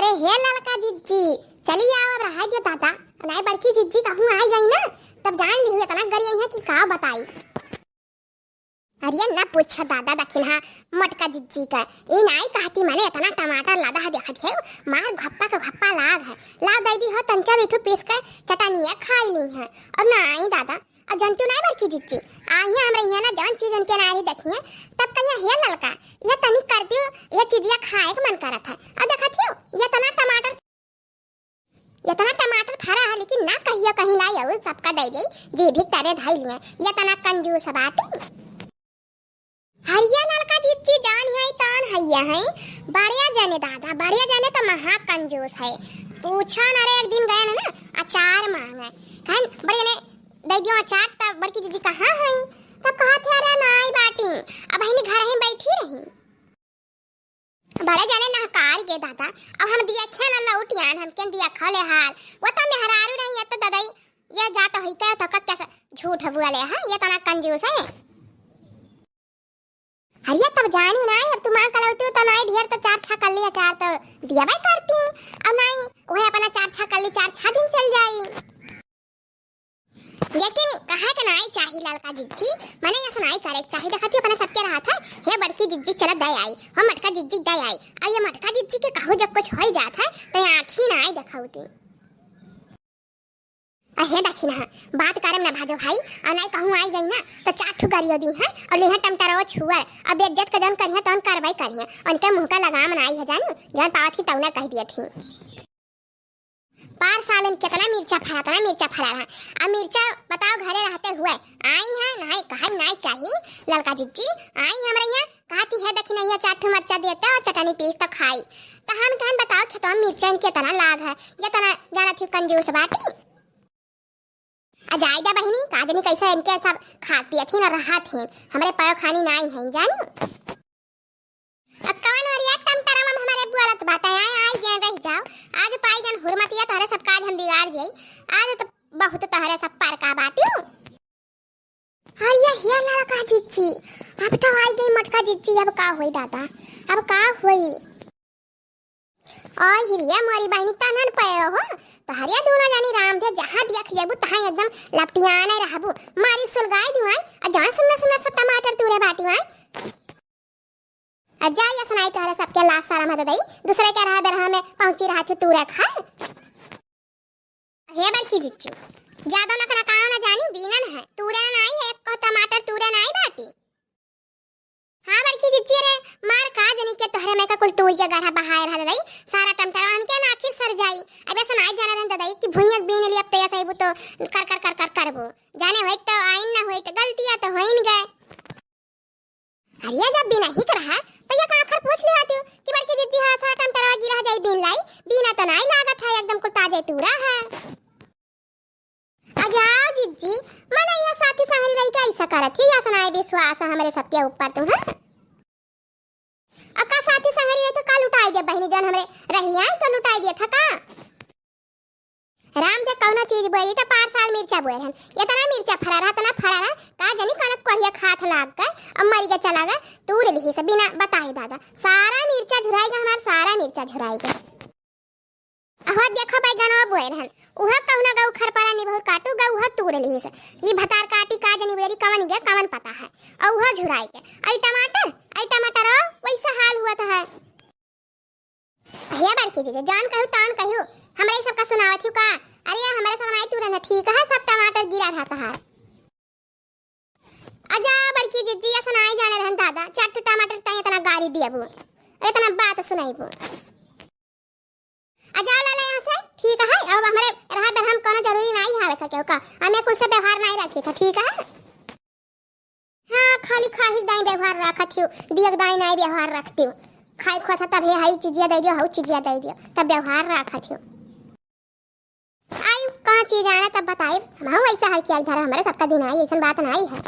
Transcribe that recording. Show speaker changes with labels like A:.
A: अरे हे लड़का जिज्जी चलिए आओ, अब रहा जो दादा नहीं बड़की जिज्जी कहूँ आई गई ना तब जान ली हुई इतना गरी है कि का बताई। अरे ना पूछ दादा दखिन हा मटका जिज्जी का ये नहीं कहती मैंने इतना टमाटर लादा है देखत है मार घप्पा का घप्पा लाग दे दी हो तंचा देखो पीस के चटनिया खाई ली है। और नहीं दादा अब जनतु नहीं बड़की जिज्जी आई हमरा यहाँ ना जौन चीज उनके नारी देखिए तब कहिया हे लड़का ये तनी करती हो ये चीजिया खाए का मन करत है। और देखत हो ये तना टमाटर फरा है लेकिन ना कहिया कहीं लाई और सबका दे गई जी भी तारे धाई लिए ये तना कंजूस बाटी। हरिया लड़का जिज्जी जान है तान हैया है बढ़िया जाने दादा बढ़िया जाने तो महा कंजूस है। पूछा ना रे एक दिन गए ना अचार मांगे कहन बढ़िया ने दे दियो अचार तब बड़की दीदी कहाँ है तब कहा थे अरे नाई बाटी अब बहनी घर ही बैठी रही बड़े जाने ना कार के दादा अब हम दिया खे ना लौटियान हम के दिया खले हाल वो तो मैं हरारू नहीं है तो दादाई ये जाता होई का तो कैसे झूठ वाले है ये तना कंजूस है। हरिया तब जानी नहीं अब तुम कलौती तो नहीं ढेर तो 4-6 कर लिया चार तो दिया भाई करती अब नहीं वही अपना 4-6 कर ली 4-6 दिन चल जाई। लेकिन कहा के नहीं चाहिए लड़का जिज्जी मैंने ये सुनाई करे चाहिए देखती अपने सबके रहा था हे बड़की जिज्जी चला दे आई हम मटका जिज्जी दे आई और ये मटका जिज्जी के कहू जब कुछ हो जाता है तो आँखी ना आई दिखाऊती अहे दक्षिण है बात करम ना भाजो भाई और नहीं कहूँ आई गई ना तो 4 ठू गरियो दी है और लेहा टमटरो छुअर अब इज्जत का जन करिए तौन कार्रवाई करिए उनके मुंह का लगाम नहीं है जानी जान पावत थी तौना कह दिए थी पार सालन कितना मिर्चा फरा रहा अब मिर्चा बताओ घरे रहते हुए आई है नहीं कहा नहीं चाहिए लड़का जिज्जी आई हमारे यहाँ कहती है दक्षिण ये 4 ठू मर्चा देते और चटनी पीस तो खाई तो हम कहन बताओ खेतवा मिर्चा इनके तना लाग है ये तना जाना थी कंजूस बाटी अजायदा बहनी काजनी कैसे इनके सब खा पिए थी ना रहा थे हमारे पायो खानी नहीं है जानी अब कवन और ये टमटरा में हमारे बुआ तो बाटा आई गए रह जाओ आज पाई गन हुरमतिया तोरे सब काज हम बिगाड़ गई आज तो बहुत तोहरे सब पार का बाटियो। हां ये लड़का जिज्जी अब तो आई गई मटका जिज्जी अब का होई दादा अब का होई और हिरिया मोरी बहनी तनन पयो हो तो हरिया दोनों जानी राम थे जहां देख लेबू तहां एकदम लपटियाने रहबू मारी सुलगाई दिवाई आ जान सुनना सब टमाटर तूरे बाटी वाई अजा ये सुनाई तोरे सबके लाश सारा मत दई दूसरे के रहा बेरहा में पहुंची रहा थे तूरे खाए हे बड़की जिज्जी ज्यादा न करा काम ना जानी बीनन है तूरे नहीं है एक टमाटर तूरे नहीं बाटी। हां बड़की जिज्जी रे मार का जनी के तोहरे में का कुल तोई के गढ़ा बहाए रहा दई सारा टमटरा हमके ना आखिर सर जाई अब ऐसा नहीं जाना रहन दई कि भुइया बीन लिया अब तैया सही तो कर करबो जाने होई तो आइन ना होई तो गलतियां तो होइन गए। अरे जब बिना ही कर रहा तो ये का आखिर पूछ ले आती कि बड़की जिज्जी हां सारा टमटरा गिरा जाई बीन लाई बीना तो नहीं लागत है एकदम कुल ताजे तूरा है। अजाओ जिज्जी मने ये साथी संगरी रही कैसा करत थी या सुनाए विश्वास हमारे सबके ऊपर तुम है अब का साथी संगरी रही तो का लुटाई दे बहनी जन हमरे रही आई तो लुटाई दिया था का राम दे कौनो चीज बोई तो 5 साल मिर्चा बोए रहन इतना मिर्चा फरा रहा का जनी कनक कढ़िया खात लाग कर अब मरी के चला गए तूर लिही से बिना बताई दादा सारा मिर्चा झुराएगा हमार सारा मिर्चा झुराएगा। हो देखो भाई गनो बोए रहन उहा कौना गौ खरपारा निभर काटू गौ उहा तूर लिही से ये भतार काटी का जनी बेरी कवन गे कवन पता है और उहा झुराई के आई टमाटर वैसा हाल हुआ था है। हे बड़की जी जान कहू तान कहू हमरे सब का सुनावत हूं का अरे हमरे सुनाई तू रहना ठीक है सब टमाटर गिरा रहता है। अजा बड़की जिज्जी या सुनाई जाने रहन दादा 4 टमाटर तय इतना गाली दियाबू इतना बात सुनाईबू अजा ला ले यहां से ठीक है। अब हमरे रहा दर हम कोनो जरूरी नहीं हावे था क्यों का हमें कुछ से व्यवहार नहीं रखे था ठीक है। हां खाली खाही दाई व्यवहार रखत हूं दियक दाई नहीं व्यवहार रखती हूं खाई खो था तब हे हाई चीजिया दे दियो हाउ चीजिया दे दियो तब व्यवहार रखत हूं आई कौन चीज आना तब बताए हम ऐसा है कि इधर हमारे सबका दिन आई ऐसा बात नहीं है।